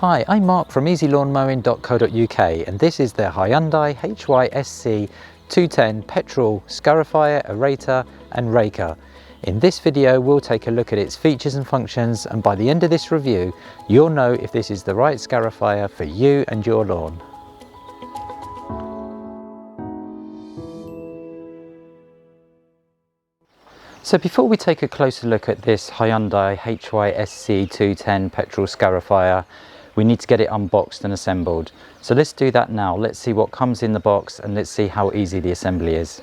Hi, I'm Mark from easylawnmowing.co.uk and this is the Hyundai HYSC210 Petrol Scarifier, Aerator and Rake. In this video we'll take a look at its features and functions, and by the end of this review you'll know if this is the right scarifier for you and your lawn. So before we take a closer look at this Hyundai HYSC210 Petrol Scarifier, we need to get it unboxed and assembled. So let's do that now. Let's see what comes in the box and let's see how easy the assembly is.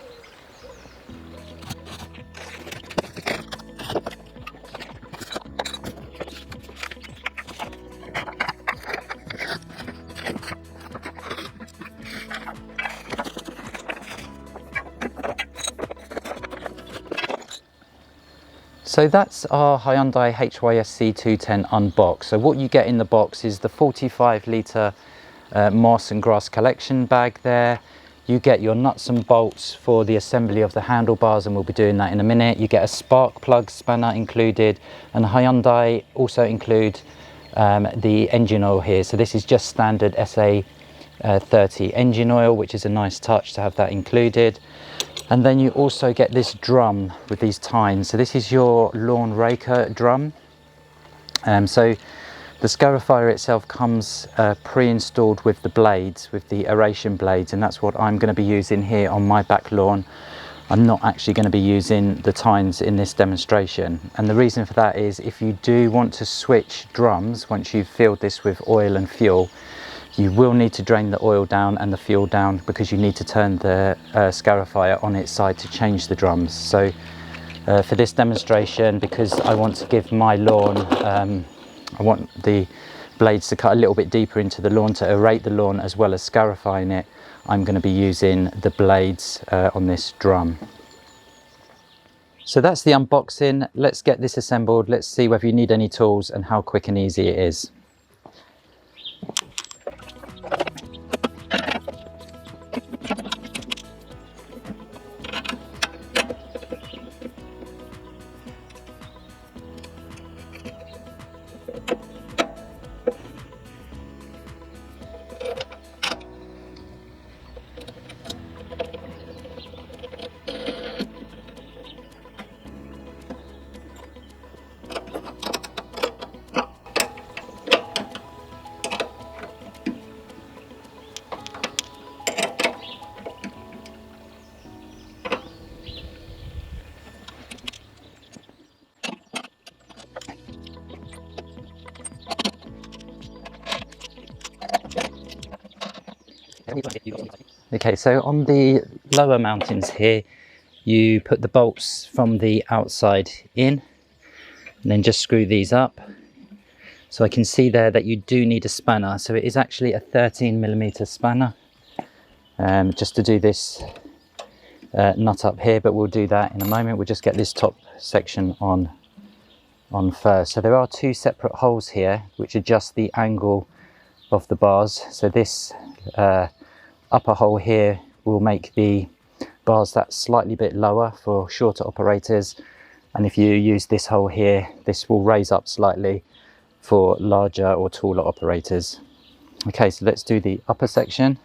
So that's our Hyundai HYSC210 unboxed. So what you get in the box is the 45 litre moss and grass collection bag there. You get your nuts and bolts for the assembly of the handlebars, and we'll be doing that in a minute. You get a spark plug spanner included, and Hyundai also include the engine oil here. So this is just standard SA30 engine oil, which is a nice touch to have that included. And then you also get this drum with these tines. So this is your lawn raker drum. So the Scarifier itself comes pre-installed with the blades, with the aeration blades, and that's what I'm going to be using here on my back lawn. I'm not actually going to be using the tines in this demonstration. And the reason for that is if you do want to switch drums, once you've filled this with oil and fuel, you will need to drain the oil down and the fuel down, because you need to turn the Scarifier on its side to change the drums. So for this demonstration, because I want to give my lawn, I want the blades to cut a little bit deeper into the lawn to aerate the lawn as well as scarifying it, I'm going to be using the blades on this drum. So that's the unboxing. Let's get this assembled. Let's see whether you need any tools and how quick and easy it is. Okay, so on the lower mountings here, you put the bolts from the outside in and then just screw these up. So I can see there that you do need a spanner. So it is actually a 13mm spanner, just to do this nut up here, but we'll do that in a moment. We'll just get this top section on first. So there are two separate holes here which adjust the angle of the bars. So this upper hole here will make the bars that slightly bit lower for shorter operators, and if you use this hole here, this will raise up slightly for larger or taller operators. Okay, so let's do the upper section.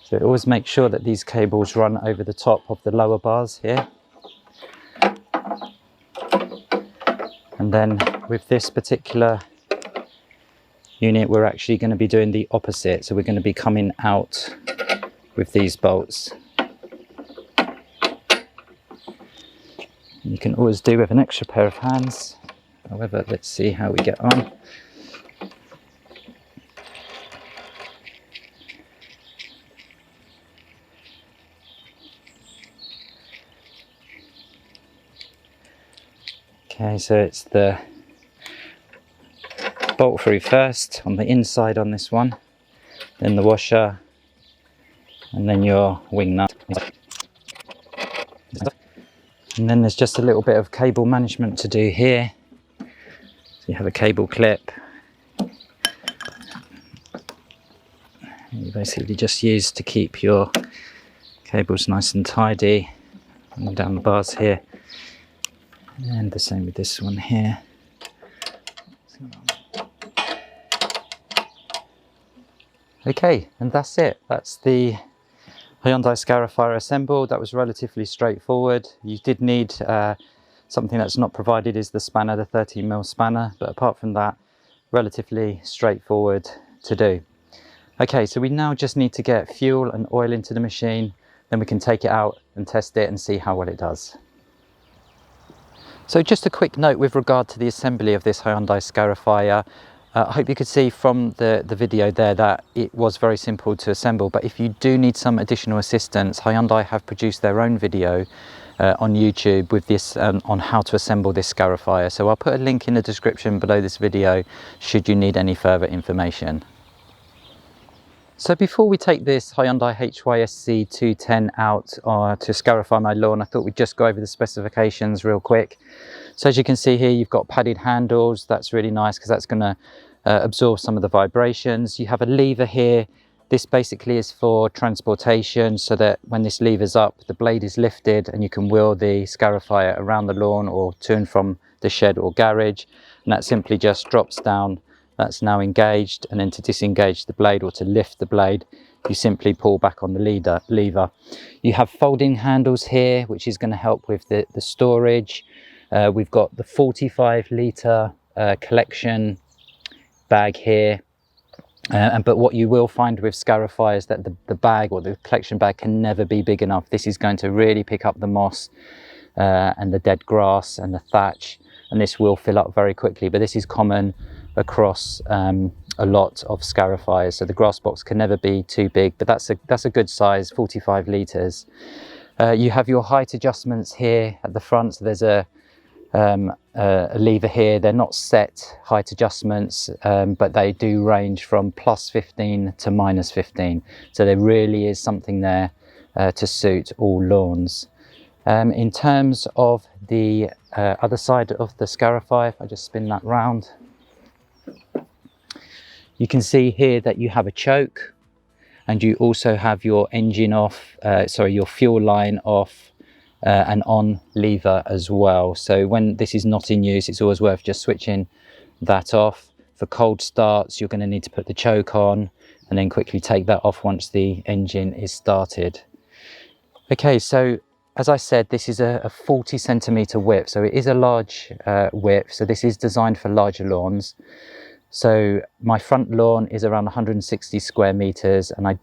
So always make sure that these cables run over the top of the lower bars here. And then with this particular unit, we're actually going to be doing the opposite. So we're going to be coming out with these bolts. You can always do with an extra pair of hands. However, let's see how we get on. Okay, so it's the bolt through first on the inside on this one, then the washer, and then your wing nut. And then there's just a little bit of cable management to do here. So you have a cable clip. You basically just use to keep your Cable's nice and tidy, and down the bars here, and the same with this one here. Okay, and that's it. That's the Hyundai Scarifier assembled. That was relatively straightforward. You did need something that's not provided is the spanner, the 13mm spanner, but apart from that, relatively straightforward to do. Okay, so we now just need to get fuel and oil into the machine, then we can take it out and test it and see how well it does. So just a quick note with regard to the assembly of this Hyundai Scarifier. I hope you could see from the video there that it was very simple to assemble, but if you do need some additional assistance, Hyundai have produced their own video on YouTube with this on how to assemble this Scarifier. So I'll put a link in the description below this video should you need any further information. So before we take this Hyundai HYSC210 out to Scarify my lawn, I thought we'd just go over the specifications real quick. So as you can see here, you've got padded handles. That's really nice because that's going to absorb some of the vibrations. You have a lever here. This basically is for transportation, so that when this lever's up, the blade is lifted and you can wheel the Scarifier around the lawn or to and from the shed or garage. And that simply just drops down. That's now engaged, and then to disengage the blade or to lift the blade, you simply pull back on the lever. You have folding handles here, which is going to help with the storage. We've got the 45-litre collection bag here. But what you will find with Scarify is that the bag or the collection bag can never be big enough. This is going to really pick up the moss and the dead grass and the thatch, and this will fill up very quickly. But this is common across a lot of Scarifiers, so the grass box can never be too big, but that's a good size, 45 litres. You have your height adjustments here at the front, so there's a lever here. They're not set height adjustments, but they do range from +15 to -15, so there really is something there to suit all lawns. In terms of the other side of the Scarifier, if I just spin that round, you can see here that you have a choke, and you also have your engine off, your fuel line off and on lever as well. So when this is not in use, it's always worth just switching that off. For cold starts, you're going to need to put the choke on and then quickly take that off once the engine is started. Okay, so as I said, this is a 40cm width, so it is a large width. So this is designed for larger lawns. So my front lawn is around 160 square meters, and I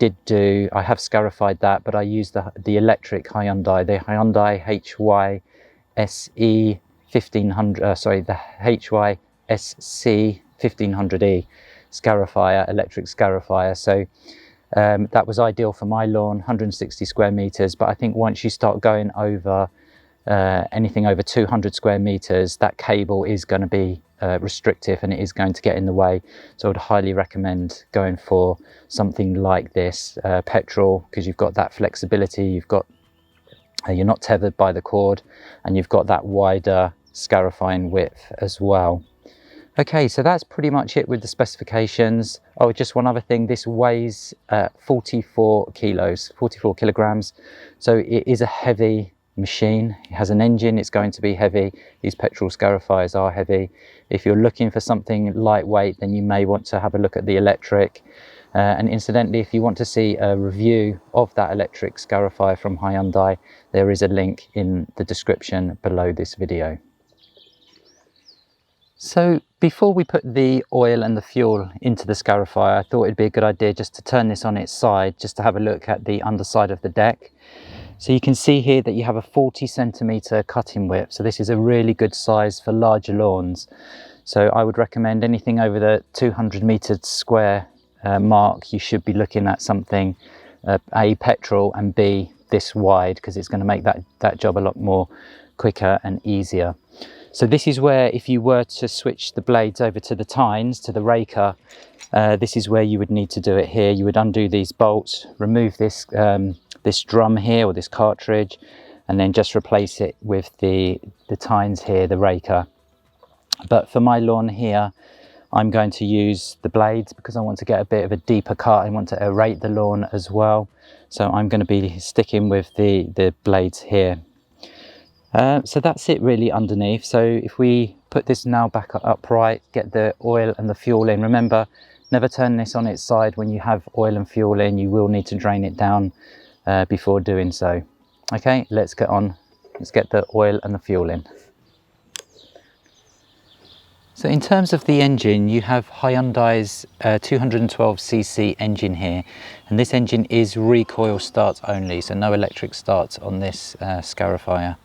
have scarified that, but I used the electric Hyundai, the Hyundai HYSC210, the HYSC210E Scarifier, electric Scarifier. So that was ideal for my lawn, 160 square meters. But I think once you start going over anything over 200 square meters, that cable is going to be restrictive and it is going to get in the way. So I would highly recommend going for something like this, Petrol, because you've got that flexibility, you're not tethered by the cord, and you've got that wider scarifying width as well. Okay, so that's pretty much it with the specifications. Oh, just one other thing, this weighs 44 kilograms, so it is a heavy machine. It has an engine, it's going to be heavy. These petrol Scarifiers are heavy. If you're looking for something lightweight, then you may want to have a look at the electric. And incidentally, if you want to see a review of that electric Scarifier from Hyundai, there is a link in the description below this video. So before we put the oil and the fuel into the Scarifier, I thought it'd be a good idea just to turn this on its side, just to have a look at the underside of the deck. So you can see here that you have a 40cm cutting width. So this is a really good size for larger lawns. So I would recommend anything over the 200 meter square mark, you should be looking at something A, petrol, and B, this wide, because it's going to make that job a lot more quicker and easier. So this is where, if you were to switch the blades over to the tines, to the Raker, this is where you would need to do it here. You would undo these bolts, remove this this drum here, or this cartridge, and then just replace it with the tines here, the Raker. But for my lawn here, I'm going to use the blades because I want to get a bit of a deeper cut. I want to aerate the lawn as well. So I'm going to be sticking with the blades here. So that's it really underneath. So if we put this now back upright, get the oil and the fuel in. Remember, never turn this on its side when you have oil and fuel in. You will need to drain it down before doing so. Okay, let's get on. Let's get the oil and the fuel in. So in terms of the engine, you have Hyundai's 212cc engine here, and this engine is recoil start only, so no electric start on this Scarifier.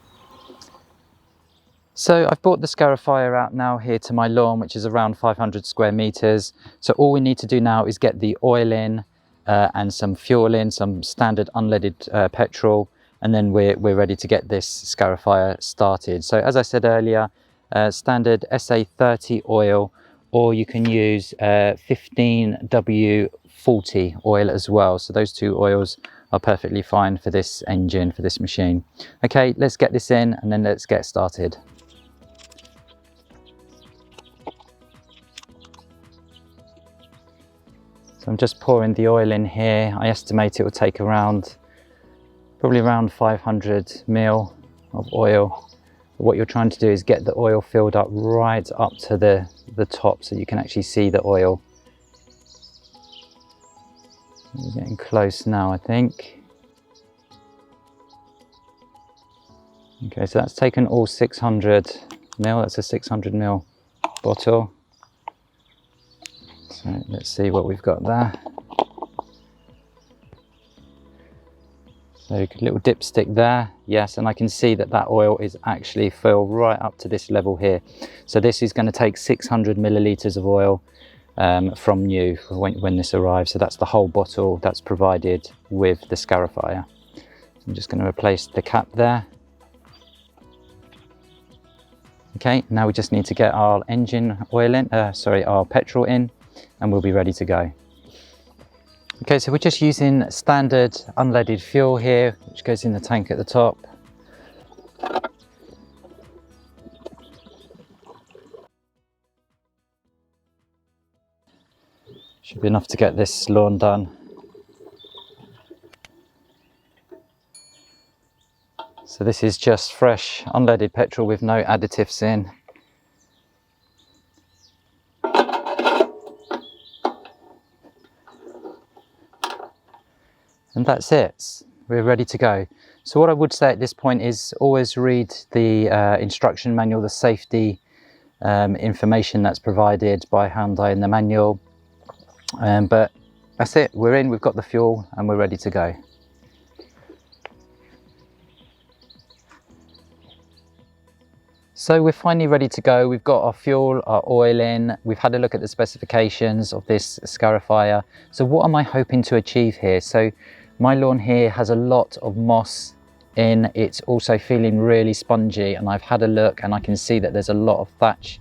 So I've brought the Scarifier out now here to my lawn, which is around 500 square meters. So all we need to do now is get the oil in and some fuel in, some standard unleaded petrol, and then we're ready to get this Scarifier started. So as I said earlier, standard SA30 oil, or you can use 15W40 oil as well. So those two oils are perfectly fine for this engine, for this machine. Okay, let's get this in and then let's get started. So I'm just pouring the oil in here. I estimate it will take probably around 500 ml of oil. What you're trying to do is get the oil filled up right up to the top so you can actually see the oil. We're getting close now, I think. Okay, so that's taken all 600 ml. That's a 600 ml bottle. So let's see what we've got there. So a little dipstick there, yes, and I can see that oil is actually filled right up to this level here. So this is going to take 600 millilitres of oil from new when this arrives. So that's the whole bottle that's provided with the Scarifier. So I'm just going to replace the cap there. Okay, now we just need to get our engine oil in, our petrol in, and we'll be ready to go. Okay, so we're just using standard unleaded fuel here, which goes in the tank at the top. Should be enough to get this lawn done. So this is just fresh unleaded petrol with no additives in. And that's it, we're ready to go. So what I would say at this point is always read the instruction manual, the safety information that's provided by Hyundai in the manual. But that's it, we're in, we've got the fuel and we're ready to go. So we're finally ready to go. We've got our fuel, our oil in. We've had a look at the specifications of this Scarifier. So what am I hoping to achieve here? So my lawn here has a lot of moss in. It's also feeling really spongy, and I've had a look and I can see that there's a lot of thatch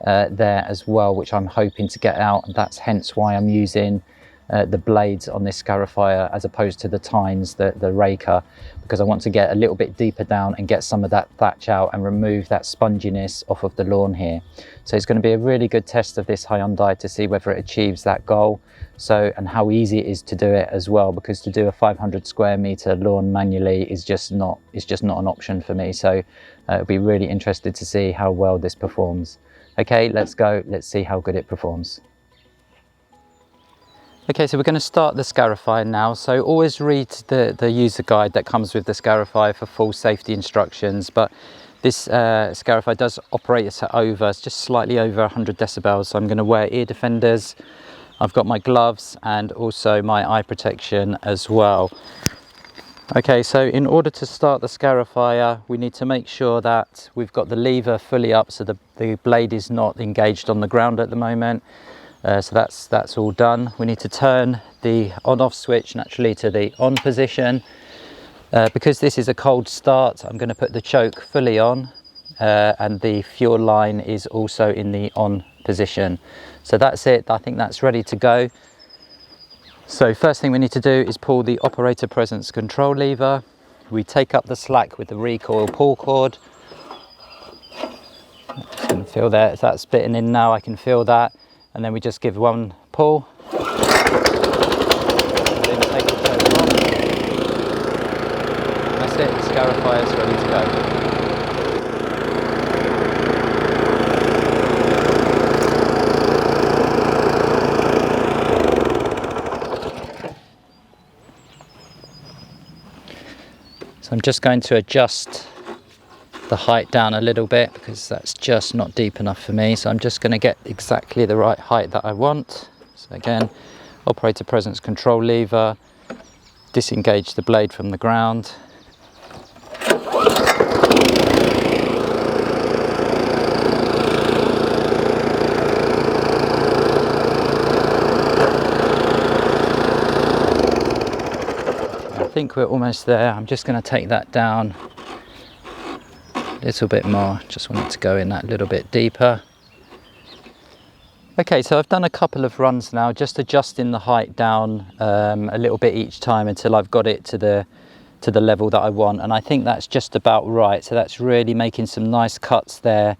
there as well, which I'm hoping to get out. And that's hence why I'm using the blades on this Scarifier as opposed to the tines, the Raker, because I want to get a little bit deeper down and get some of that thatch out and remove that sponginess off of the lawn here. So it's going to be a really good test of this Hyundai to see whether it achieves that goal, and how easy it is to do it as well, because to do a 500 square meter lawn manually is just not an option for me. So it'll be really interested to see how well this performs. Okay, let's go, let's see how good it performs. Okay, so we're going to start the Scarifier now. So always read the user guide that comes with the Scarifier for full safety instructions. But this Scarifier does operate it's just slightly over 100 decibels. So I'm going to wear ear defenders. I've got my gloves and also my eye protection as well. Okay, so in order to start the Scarifier, we need to make sure that we've got the lever fully up so the blade is not engaged on the ground at the moment. So that's all done. We need to turn the on-off switch naturally to the on position. Because this is a cold start, I'm going to put the choke fully on, and the fuel line is also in the on position. So that's it, I think that's ready to go. So first thing we need to do is pull the operator presence control lever. We take up the slack with the recoil pull cord. I can feel that, if that's fitting in now, I can feel that. and then we just give one pull, and then take the choke off. And that's it, the Scarify is ready to go. So I'm just going to adjust the height down a little bit because that's just not deep enough for me. So I'm just going to get exactly the right height that I want. So again, operator presence control lever, disengage the blade from the ground. I think we're almost there. I'm just going to take that down a little bit more. Just want it to go in that little bit deeper. Okay, so I've done a couple of runs now, just adjusting the height down a little bit each time until I've got it to the level that I want, and I think that's just about right. So that's really making some nice cuts there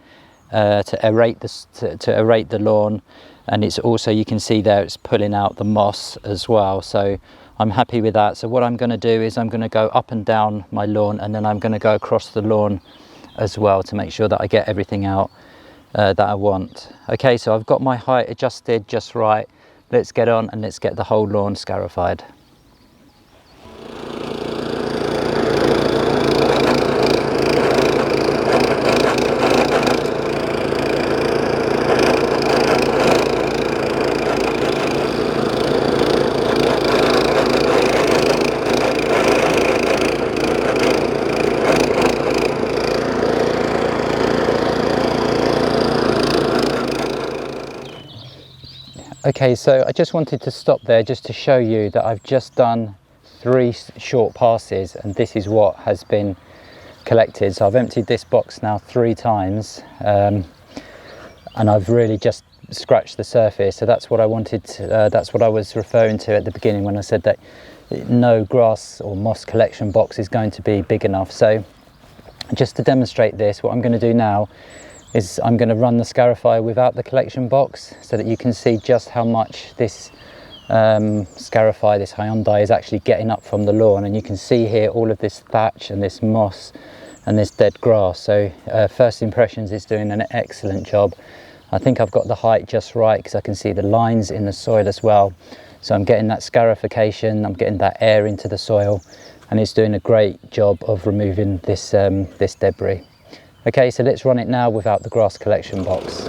to aerate the lawn, and it's also, you can see there, it's pulling out the moss as well. So I'm happy with that. So what I'm going to do is I'm going to go up and down my lawn, and then I'm going to go across the lawn as well to make sure that I get everything out that I want. Okay, so I've got my height adjusted just right. Let's get on and let's get the whole lawn scarified. Okay, so I just wanted to stop there just to show you that I've just done 3 short passes, and this is what has been collected. So I've emptied this box now 3 times, and I've really just scratched the surface. So that's what I wanted to, that's what I was referring to at the beginning when I said that no grass or moss collection box is going to be big enough. So just to demonstrate this, what I'm going to do now is I'm going to run the Scarify without the collection box so that you can see just how much this Scarify, this Hyundai, is actually getting up from the lawn. And you can see here all of this thatch and this moss and this dead grass. So first impressions, it's doing an excellent job. I think I've got the height just right because I can see the lines in the soil as well. So I'm getting that scarification, I'm getting that air into the soil, and it's doing a great job of removing this, this debris. Okay, so let's run it now without the grass collection box.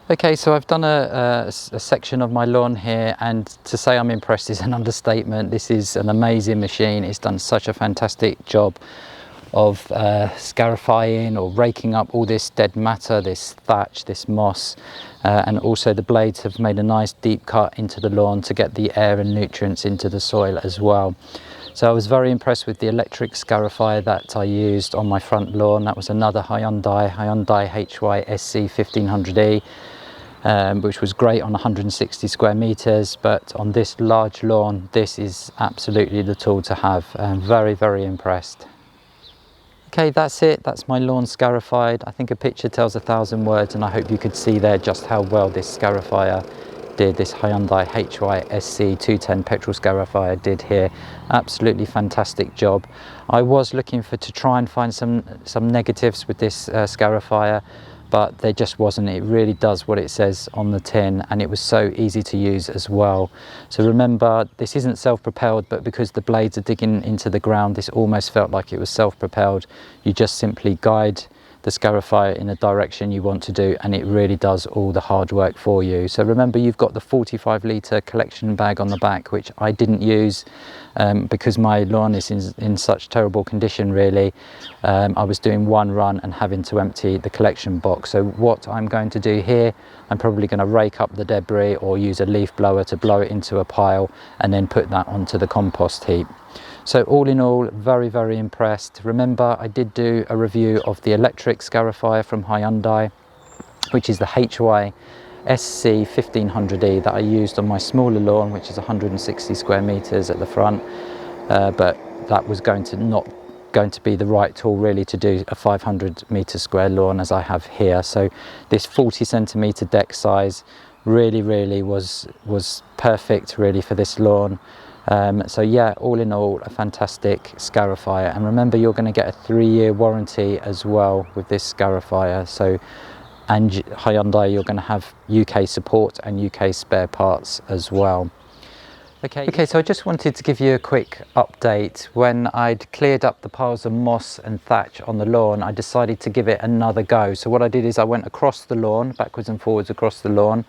Okay, so I've done a section of my lawn here, and to say I'm impressed is an understatement. This is an amazing machine. It's done such a fantastic job of scarifying or raking up all this dead matter, this thatch, this moss, and also the blades have made a nice deep cut into the lawn to get the air and nutrients into the soil as well. So I was very impressed with the electric scarifier that I used on my front lawn. That was another Hyundai HYSC210E. which was great on 160 square meters, but on this large lawn, this is absolutely the tool to have. I'm very, very impressed. Okay, that's it. That's my lawn scarified. I think a picture tells 1,000 words, and I hope you could see there just how well this scarifier did. This Hyundai HYSC210 petrol scarifier did here. Absolutely fantastic job. I was looking to try and find some negatives with this scarifier, but there just wasn't. It really does what it says on the tin, and it was so easy to use as well. So remember, this isn't self-propelled, but because the blades are digging into the ground, this almost felt like it was self-propelled. You just simply guide the scarifier in the direction you want to do, and it really does all the hard work for you. So remember, you've got the 45-litre collection bag on the back, which I didn't use because my lawn is in such terrible condition really. I was doing one run and having to empty the collection box. So what I'm going to do here, I'm probably going to rake up the debris or use a leaf blower to blow it into a pile and then put that onto the compost heap. So all in all, very, very impressed. Remember, I did do a review of the electric scarifier from Hyundai, which is the HYSC210 that I used on my smaller lawn, which is 160 square meters at the front. But that was not going to be the right tool really to do a 500 square lawn as I have here. So this 40 centimeter deck size really was perfect really for this lawn. So yeah, all in all, a fantastic scarifier. And remember, you're going to get a 3-year warranty as well with this scarifier. So, and Hyundai, you're going to have UK support and UK spare parts as well. Okay, so I just wanted to give you a quick update. When I'd cleared up the piles of moss and thatch on the lawn, I decided to give it another go. So what I did is I went across the lawn, backwards and forwards across the lawn.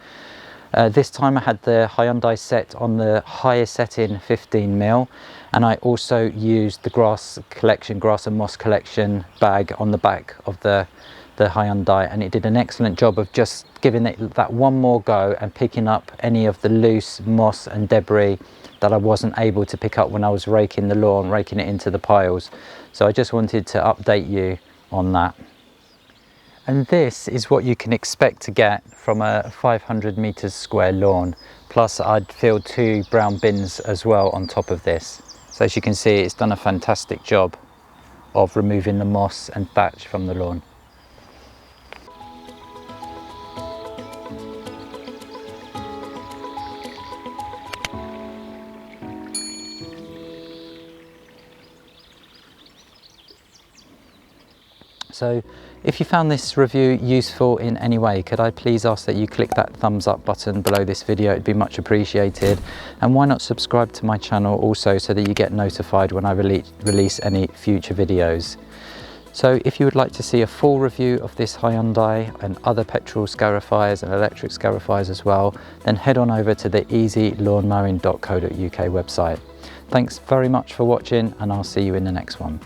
This time I had the Hyundai set on the higher setting 15mm, and I also used the grass and moss collection bag on the back of the Hyundai, and it did an excellent job of just giving it that one more go and picking up any of the loose moss and debris that I wasn't able to pick up when I was raking the lawn, raking it into the piles. So I just wanted to update you on that. And this is what you can expect to get from a 500 square lawn. Plus I'd filled 2 brown bins as well on top of this. So as you can see, it's done a fantastic job of removing the moss and thatch from the lawn. So if you found this review useful in any way, could I please ask that you click that thumbs up button below this video? It'd be much appreciated. And why not subscribe to my channel also, so that you get notified when I release any future videos. So if you would like to see a full review of this Hyundai and other petrol scarifiers and electric scarifiers as well, then head on over to the easylawnmowing.co.uk website. Thanks very much for watching, and I'll see you in the next one.